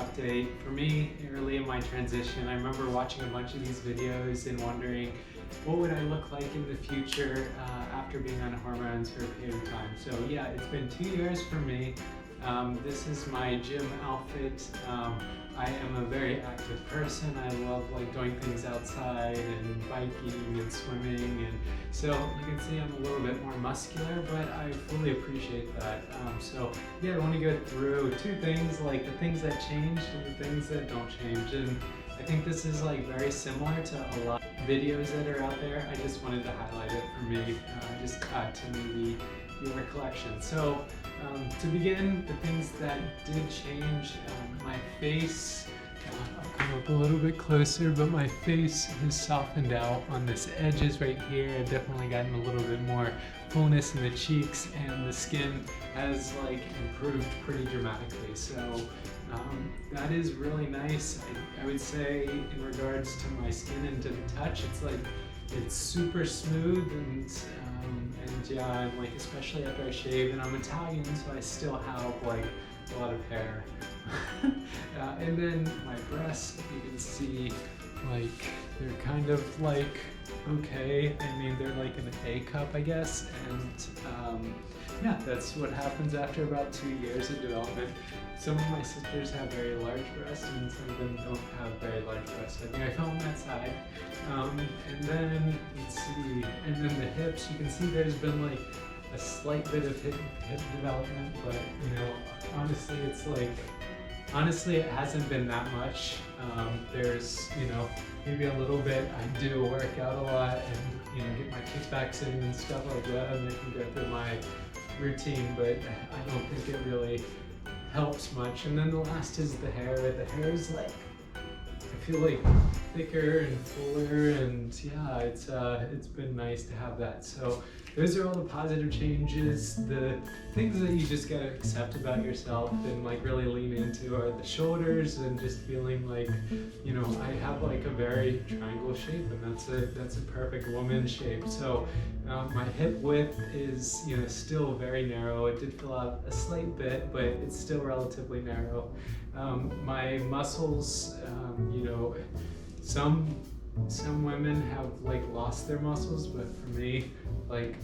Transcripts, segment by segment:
update. For me, early in my transition, I remember watching a bunch of these videos and wondering what would I look like in the future after being on hormones for a period of time. So yeah, it's been 2 years for me. This is my gym outfit. I am a very active person. I love doing things outside and biking and swimming, and so you can see I'm a little bit more muscular, but I fully appreciate that. So yeah, I want to go through two things, like the things that changed and the things that don't change, and I think this is very similar to a lot of videos that are out there. I just wanted to highlight it for me, just add to maybe your collection. So to begin, the things that did change, my face, I'll come up a little bit closer, but my face has softened out on this edges right here. I've definitely gotten a little bit more fullness in the cheeks, and the skin has improved pretty dramatically. So that is really nice. I would say in regards to my skin and to the touch, it's super smooth, and yeah, I'm especially after I shave, and I'm Italian, so I still have a lot of hair. And then my breasts, you can see they're kind of okay. I mean, they're an A cup, I guess, and yeah, that's what happens after about 2 years of development. Some of my sisters have very large breasts, and some of them don't have very large breasts. I think I fell on that side. And then, let's see, and then the hips, you can see there's been a slight bit of hip development, but honestly, it hasn't been that much. There's, maybe a little bit. I do work out a lot and, get my kickbacks in and stuff like that, and I can go through my routine, but I don't think it really helps much. And then the last is the hair. The hair is I feel thicker and fuller, and yeah, it's been nice to have that. So those are all the positive changes. The things that you just gotta accept about yourself and really lean into are the shoulders, and just feeling I have a very triangle shape, and that's a perfect woman shape. So my hip width is still very narrow. It did fill out a slight bit, but it's still relatively narrow. My muscles, some women have lost their muscles, but for me, I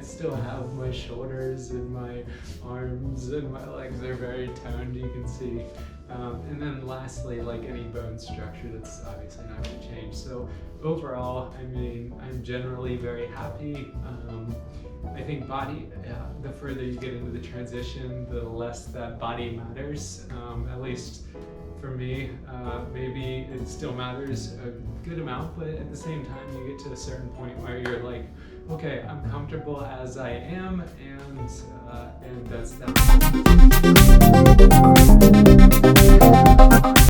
still have my shoulders and my arms and my legs are very toned, you can see. And then lastly, any bone structure, that's obviously not going to change. So overall, I mean, I'm generally very happy. I think body, the further you get into the transition, the less that body matters, at least for me. Maybe it still matters a good amount, but at the same time, you get to a certain point where you're okay, I'm comfortable as I am, and that's that.